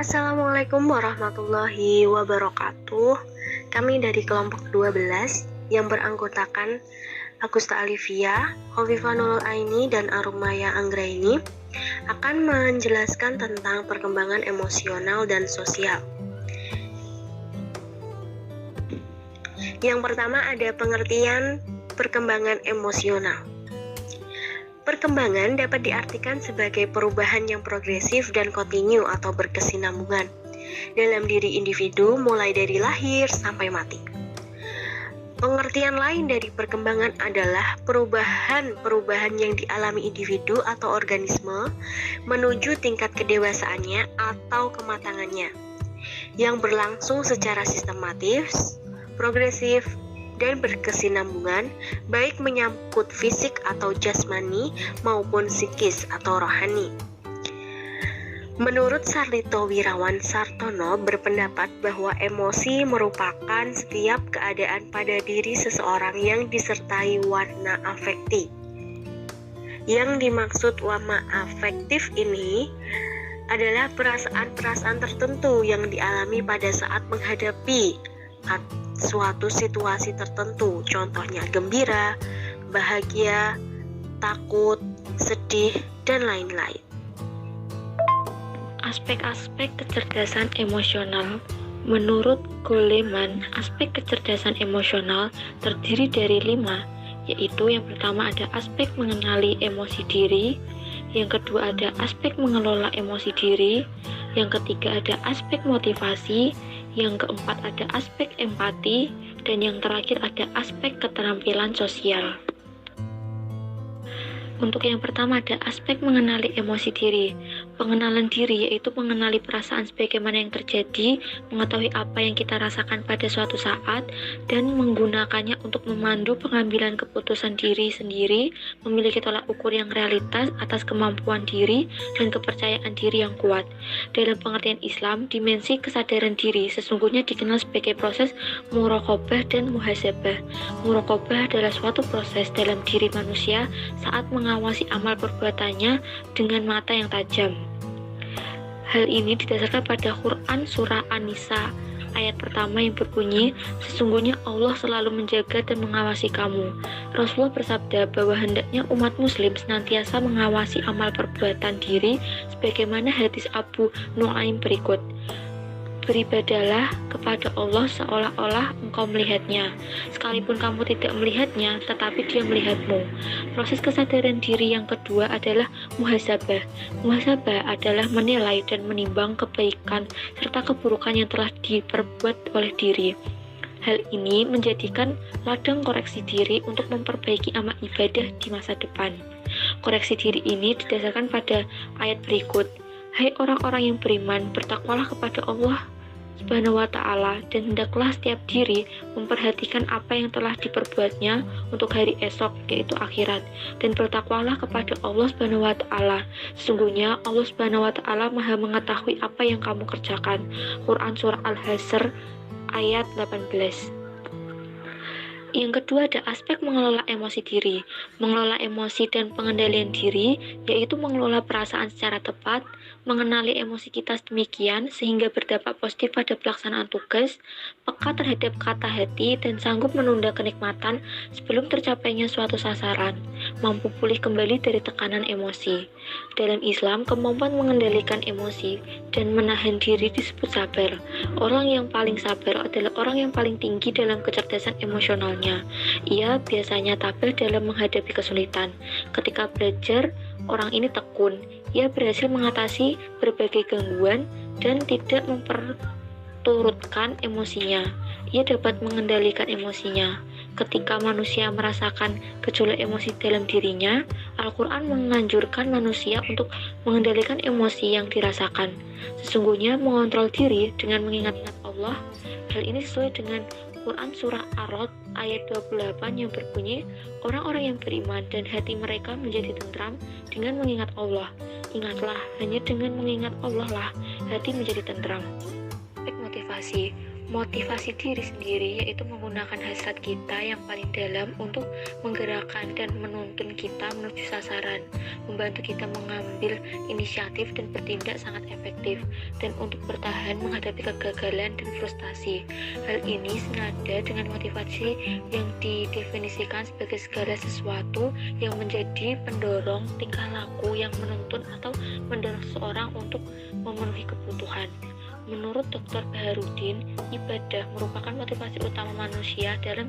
Assalamualaikum warahmatullahi wabarakatuh. Kami dari kelompok 12 yang beranggotakan Agusta Alivia, Hovifah Nurul Aini, dan Arumaya Anggraini akan menjelaskan tentang perkembangan emosional dan sosial. Yang pertama ada pengertian perkembangan emosional. Perkembangan dapat diartikan sebagai perubahan yang progresif dan kontinu atau berkesinambungan dalam diri individu mulai dari lahir sampai mati. Pengertian lain dari perkembangan adalah perubahan yang dialami individu atau organisme menuju tingkat kedewasaannya atau kematangannya yang berlangsung secara sistematis, progresif, dan berkesinambungan, baik menyangkut fisik atau jasmani maupun psikis atau rohani. Menurut Sarlito Wirawan Sartono berpendapat bahwa emosi merupakan setiap keadaan pada diri seseorang yang disertai warna afektif. Yang dimaksud warna afektif ini adalah perasaan-perasaan tertentu yang dialami pada saat menghadapi suatu situasi tertentu, contohnya gembira, bahagia, takut, sedih, dan lain-lain. Aspek-aspek kecerdasan emosional. Menurut Goleman, aspek kecerdasan emosional terdiri dari 5, yaitu yang pertama ada aspek mengenali emosi diri, yang kedua ada aspek mengelola emosi diri, yang ketiga ada aspek motivasi, yang keempat ada aspek empati, dan yang terakhir ada aspek keterampilan sosial. Untuk yang pertama ada aspek mengenali emosi diri. Pengenalan diri yaitu mengenali perasaan sebagaimana yang terjadi, mengetahui apa yang kita rasakan pada suatu saat, dan menggunakannya untuk memandu pengambilan keputusan diri sendiri, memiliki tolak ukur yang realitas atas kemampuan diri dan kepercayaan diri yang kuat. Dalam pengertian Islam, dimensi kesadaran diri sesungguhnya dikenal sebagai proses muraqabah dan muhasabah. Muraqabah adalah suatu proses dalam diri manusia saat mengawasi amal perbuatannya dengan mata yang tajam. Hal ini didasarkan pada Quran Surah An-Nisa ayat pertama yang berbunyi, sesungguhnya Allah selalu menjaga dan mengawasi kamu. Rasulullah bersabda bahwa hendaknya umat muslim senantiasa mengawasi amal perbuatan diri sebagaimana hadis Abu Nuaim berikut. Beribadalah kepada Allah seolah-olah engkau melihatnya, sekalipun kamu tidak melihatnya, tetapi dia melihatmu. Proses kesadaran diri yang kedua adalah muhasabah. Muhasabah adalah menilai dan menimbang kebaikan serta keburukan yang telah diperbuat oleh diri. Hal ini menjadikan ladang koreksi diri untuk memperbaiki amal ibadah di masa depan. Koreksi diri ini didasarkan pada ayat berikut. Hai orang-orang yang beriman, bertakwalah kepada Allah Subhanahu wa Ta'ala, dan hendaklah setiap diri memperhatikan apa yang telah diperbuatnya untuk hari esok, yaitu akhirat, dan bertakwalah kepada Allah Subhanahu wa Ta'ala. Sesungguhnya Allah Subhanahu wa Ta'ala Maha mengetahui apa yang kamu kerjakan. Quran Surah Al-Hasr ayat 18. Yang kedua ada aspek mengelola emosi diri. Mengelola emosi dan pengendalian diri yaitu mengelola perasaan secara tepat, mengenali emosi kita sedemikian sehingga berdampak positif pada pelaksanaan tugas, peka terhadap kata hati, dan sanggup menunda kenikmatan sebelum tercapainya suatu sasaran, mampu pulih kembali dari tekanan emosi. Dalam Islam, kemampuan mengendalikan emosi dan menahan diri disebut sabar. Orang yang paling sabar adalah orang yang paling tinggi dalam kecerdasan emosionalnya. Ia biasanya tabah dalam menghadapi kesulitan. Ketika belajar, orang ini tekun. Ia berhasil mengatasi berbagai gangguan dan tidak memperturutkan emosinya. Ia dapat mengendalikan emosinya. Ketika manusia merasakan gejolak emosi dalam dirinya, Al-Quran menganjurkan manusia untuk mengendalikan emosi yang dirasakan. Sesungguhnya mengontrol diri dengan mengingat-ingat Allah. Hal ini sesuai dengan Quran Surah Ar-Rod ayat 28 yang berbunyi, orang-orang yang beriman dan hati mereka menjadi tentram dengan mengingat Allah. Ingatlah, hanya dengan mengingat Allah lah hati menjadi tentram. Aspek motivasi. motivasi diri sendiri, yaitu menggunakan hasrat kita yang paling dalam untuk menggerakkan dan menuntun kita menuju sasaran, membantu kita mengambil inisiatif dan bertindak sangat efektif, dan untuk bertahan menghadapi kegagalan dan frustasi. Hal ini senada dengan motivasi yang didefinisikan sebagai segala sesuatu yang menjadi pendorong tingkah laku yang menuntun atau mendorong seseorang untuk memenuhi kebutuhan. Menurut Dr. Baharudin, ibadah merupakan motivasi utama manusia dalam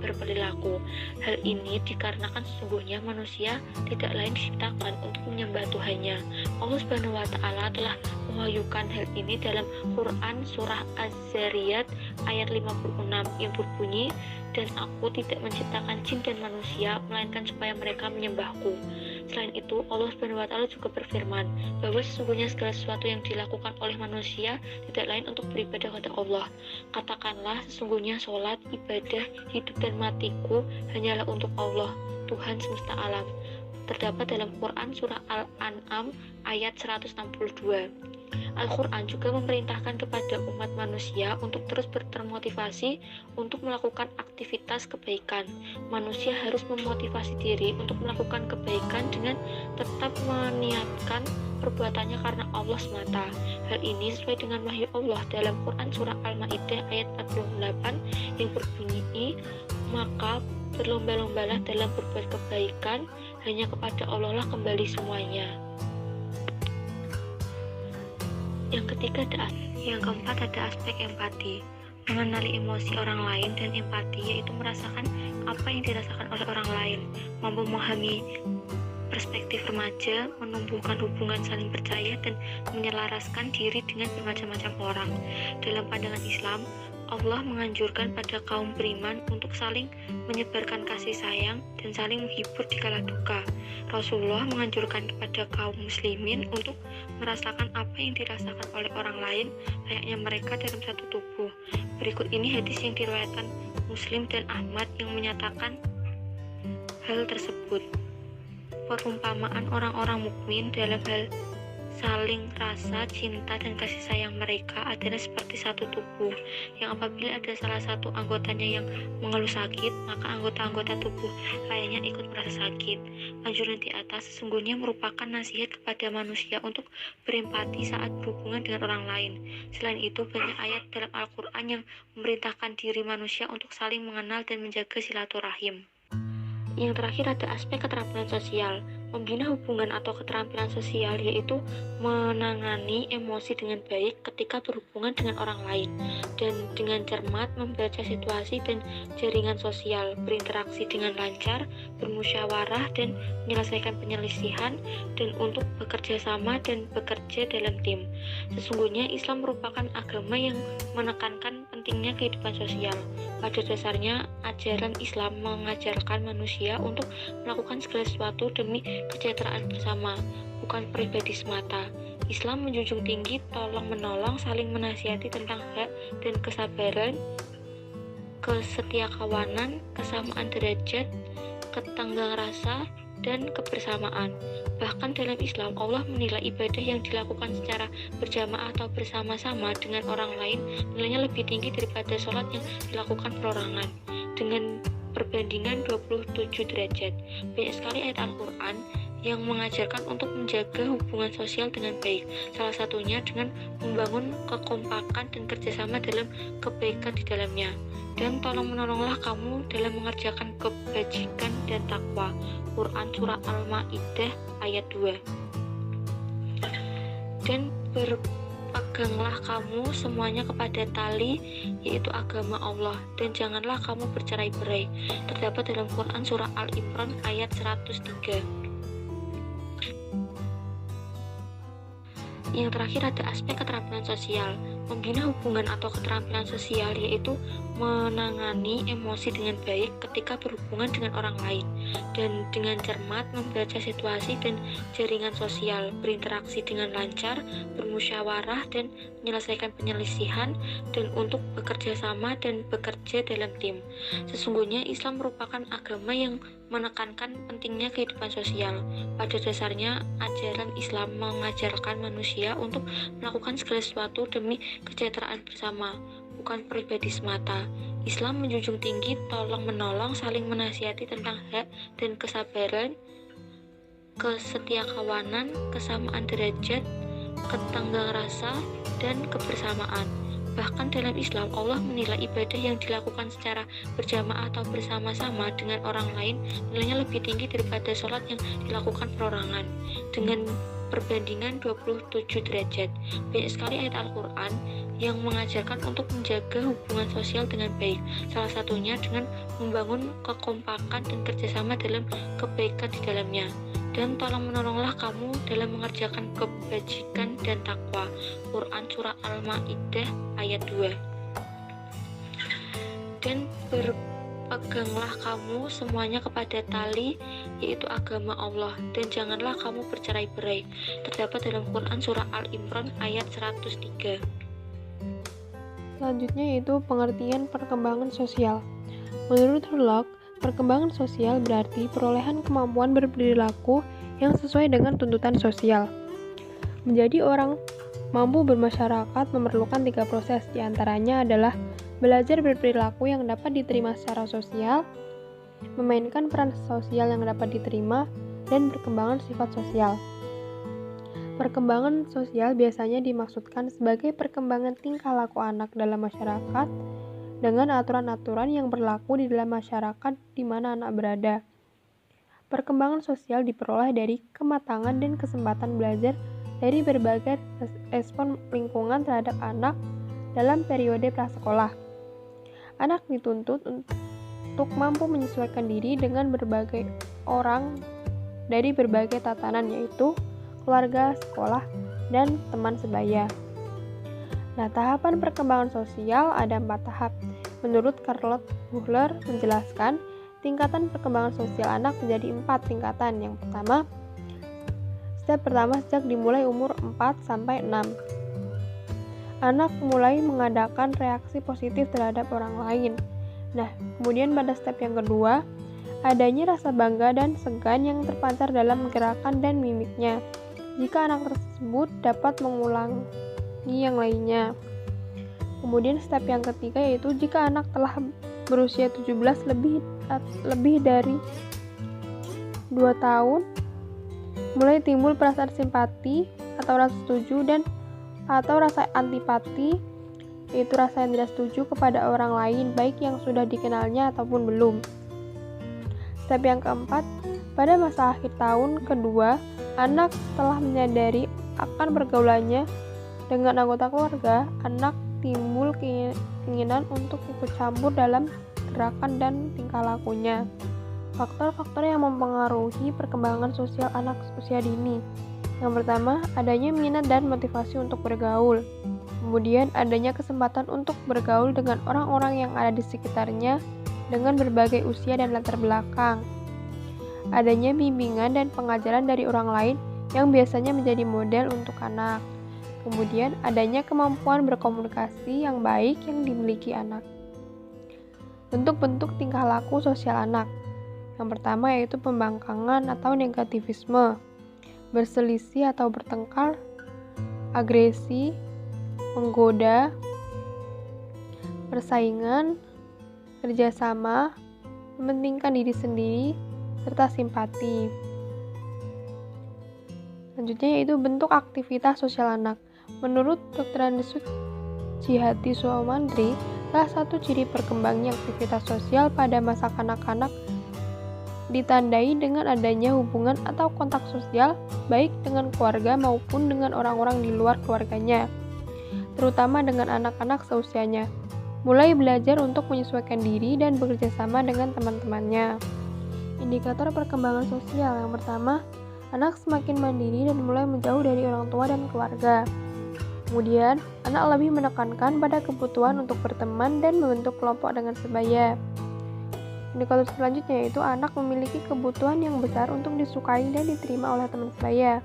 berperilaku. Hal ini dikarenakan sesungguhnya manusia tidak lain diciptakan untuk menyembah Tuhannya. Allah Subhanahu wa Ta'ala telah mewahyukan hal ini dalam Quran surah Az-Zariyat ayat 56 yang berbunyi, "Dan aku tidak menciptakan jin dan manusia melainkan supaya mereka menyembahku." Selain itu, Allah Subhanahu wa Ta'ala juga berfirman bahwa sesungguhnya segala sesuatu yang dilakukan oleh manusia tidak lain untuk beribadah kepada Allah. Katakanlah, sesungguhnya sholat, ibadah, hidup dan matiku hanyalah untuk Allah, Tuhan semesta alam. Terdapat dalam Quran surah Al-An'am ayat 162. Al-Quran juga memerintahkan kepada umat manusia untuk terus termotivasi untuk melakukan aktivitas kebaikan. Manusia harus memotivasi diri untuk melakukan kebaikan dengan tetap meniatkan perbuatannya karena Allah semata. Hal ini sesuai dengan wahyu Allah dalam Quran surah Al-Maidah ayat 48 yang berbunyi, "Maka berlomba-lombalah dalam berbuat kebaikan, hanya kepada Allah lah kembali semuanya." Yang keempat ada aspek empati. Mengenali emosi orang lain, dan empati yaitu merasakan apa yang dirasakan oleh orang lain, mampu memahami perspektif remaja, menumbuhkan hubungan saling percaya, dan menyelaraskan diri dengan bermacam-macam orang. Dalam pandangan Islam, Allah menganjurkan pada kaum beriman untuk saling menyebarkan kasih sayang dan saling menghibur di kala duka. Rasulullah menganjurkan kepada kaum muslimin untuk merasakan apa yang dirasakan oleh orang lain, layaknya mereka dalam satu tubuh. Berikut ini hadis yang diriwayatkan Muslim dan Ahmad yang menyatakan hal tersebut. Perumpamaan orang-orang mukmin dalam hal saling rasa, cinta, dan kasih sayang mereka adalah seperti satu tubuh, yang apabila ada salah satu anggotanya yang mengeluh sakit, maka anggota-anggota tubuh lainnya ikut merasa sakit. Anjuran di atas sesungguhnya merupakan nasihat kepada manusia untuk berempati saat berhubungan dengan orang lain. Selain itu, banyak ayat dalam Al-Quran yang memerintahkan diri manusia untuk saling mengenal dan menjaga silaturahim. Yang terakhir ada aspek keterampilan sosial. Membina hubungan atau keterampilan sosial yaitu menangani emosi dengan baik ketika berhubungan dengan orang lain, dan dengan cermat membaca situasi dan jaringan sosial, berinteraksi dengan lancar, bermusyawarah dan menyelesaikan penyelisihan, dan untuk bekerja sama dan bekerja dalam tim. Sesungguhnya Islam merupakan agama yang menekankan pentingnya kehidupan sosial. Pada dasarnya, ajaran Islam mengajarkan manusia untuk melakukan segala sesuatu demi kesejahteraan bersama, bukan pribadi semata. Islam menjunjung tinggi tolong-menolong, saling menasihati tentang hak dan kesabaran, kesetiakawanan, kesamaan derajat, ketenggang rasa, dan kebersamaan. Bahkan dalam Islam, Allah menilai ibadah yang dilakukan secara berjamaah atau bersama-sama dengan orang lain nilainya lebih tinggi daripada sholat yang dilakukan perorangan, dengan perbandingan 27 derajat. Banyak sekali ayat Al-Quran yang mengajarkan untuk menjaga hubungan sosial dengan baik, salah satunya dengan membangun kekompakan dan kerjasama dalam kebaikan di dalamnya. Dan tolong-menolonglah kamu dalam mengerjakan kebajikan dan takwa. Quran surah Al-Maidah ayat 2. Dan berpeganglah kamu semuanya kepada tali, yaitu agama Allah, dan janganlah kamu bercerai-berai. Terdapat dalam Quran surah Al-Imran ayat 103. Yang terakhir ada aspek keterampilan sosial. Membina hubungan atau keterampilan sosial yaitu menangani emosi dengan baik ketika berhubungan dengan orang lain, dan dengan cermat membaca situasi dan jaringan sosial, berinteraksi dengan lancar, bermusyawarah dan menyelesaikan penyelisihan, dan untuk bekerja sama dan bekerja dalam tim. Sesungguhnya Islam merupakan agama yang menekankan pentingnya kehidupan sosial. Pada dasarnya, ajaran Islam mengajarkan manusia untuk melakukan segala sesuatu demi kesejahteraan bersama, bukan pribadi semata. Islam menjunjung tinggi tolong-menolong, saling menasihati tentang hak dan kesabaran, kesetiakawanan, kesamaan derajat, ketenggang rasa, dan kebersamaan. Bahkan dalam Islam, Allah menilai ibadah yang dilakukan secara berjamaah atau bersama-sama dengan orang lain nilainya lebih tinggi daripada sholat yang dilakukan perorangan dengan perbandingan 27 derajat. Banyak sekali ayat Al-Quran yang mengajarkan untuk menjaga hubungan sosial dengan baik, salah satunya dengan membangun kekompakan dan kerjasama dalam kebaikan di dalamnya. Dan tolong-menolonglah kamu dalam mengerjakan kebajikan dan takwa. Quran Surah Al-Ma'idah ayat 2. Dan berpeganglah kamu semuanya kepada tali, yaitu agama Allah, dan janganlah kamu bercerai-berai. Terdapat dalam Quran Surah Al-Imran ayat 103. Selanjutnya yaitu pengertian perkembangan sosial. Menurut Hurlock, perkembangan sosial berarti perolehan kemampuan berperilaku yang sesuai dengan tuntutan sosial. Menjadi orang mampu bermasyarakat memerlukan 3 proses, diantaranya adalah belajar berperilaku yang dapat diterima secara sosial, memainkan peran sosial yang dapat diterima, dan perkembangan sifat sosial. Perkembangan sosial biasanya dimaksudkan sebagai perkembangan tingkah laku anak dalam masyarakat dengan aturan-aturan yang berlaku di dalam masyarakat di mana anak berada. Perkembangan sosial diperoleh dari kematangan dan kesempatan belajar dari berbagai respon lingkungan terhadap anak dalam periode prasekolah. Anak dituntut untuk mampu menyesuaikan diri dengan berbagai orang dari berbagai tatanan, yaitu keluarga, sekolah, dan teman sebaya. Nah, tahapan perkembangan sosial ada 4 tahap. Menurut Charlotte Buhler menjelaskan, tingkatan perkembangan sosial anak menjadi 4 tingkatan. Yang pertama, step pertama sejak dimulai umur 4-6. Anak mulai mengadakan reaksi positif terhadap orang lain. Nah, kemudian pada step yang kedua, adanya rasa bangga dan segan yang terpancar dalam gerakan dan mimiknya. Jika anak tersebut dapat mengulangi yang lainnya. Kemudian step yang ketiga yaitu jika anak telah berusia 17 lebih dari 2 tahun, mulai timbul perasaan simpati atau rasa setuju dan atau rasa antipati, yaitu rasa yang tidak setuju kepada orang lain baik yang sudah dikenalnya ataupun belum. Step yang keempat, pada masa akhir tahun kedua, anak telah menyadari akan pergaulannya dengan anggota keluarga, anak timbul keinginan untuk ikut campur dalam gerakan dan tingkah lakunya. Faktor-faktor yang mempengaruhi perkembangan sosial anak usia dini. Yang pertama, adanya minat dan motivasi untuk bergaul. Kemudian, adanya kesempatan untuk bergaul dengan orang-orang yang ada di sekitarnya dengan berbagai usia dan latar belakang. Adanya bimbingan dan pengajaran dari orang lain yang biasanya menjadi model untuk anak. Kemudian, adanya kemampuan berkomunikasi yang baik yang dimiliki anak. Bentuk-bentuk tingkah laku sosial anak. Yang pertama yaitu pembangkangan atau negativisme, berselisih atau bertengkar, agresi, menggoda, persaingan, kerjasama, mementingkan diri sendiri, serta simpati. Selanjutnya yaitu bentuk aktivitas sosial anak. Menurut Dr. Andesut Jihati Suamandri, salah satu ciri perkembangnya aktivitas sosial pada masa kanak-kanak ditandai dengan adanya hubungan atau kontak sosial baik dengan keluarga maupun dengan orang-orang di luar keluarganya, terutama dengan anak-anak seusianya. Mulai belajar untuk menyesuaikan diri dan bekerja sama dengan teman-temannya. Indikator perkembangan sosial yang pertama, anak semakin mandiri dan mulai menjauh dari orang tua dan keluarga. Kemudian, anak lebih menekankan pada kebutuhan untuk berteman dan membentuk kelompok dengan sebaya. Indikator selanjutnya yaitu anak memiliki kebutuhan yang besar untuk disukai dan diterima oleh teman sebaya.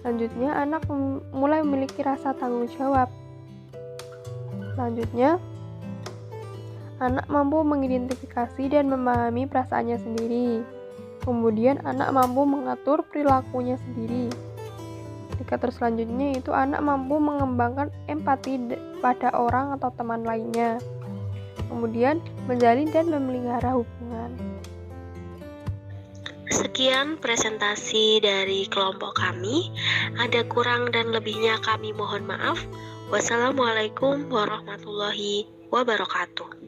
Selanjutnya, anak mulai memiliki rasa tanggung jawab. Selanjutnya, anak mampu mengidentifikasi dan memahami perasaannya sendiri. Kemudian, anak mampu mengatur perilakunya sendiri. Indikator selanjutnya yaitu anak mampu mengembangkan empati pada orang atau teman lainnya. Kemudian, menjalin dan memelihara hubungan. Sekian presentasi dari kelompok kami. Ada kurang dan lebihnya kami mohon maaf. Wassalamualaikum warahmatullahi wabarakatuh.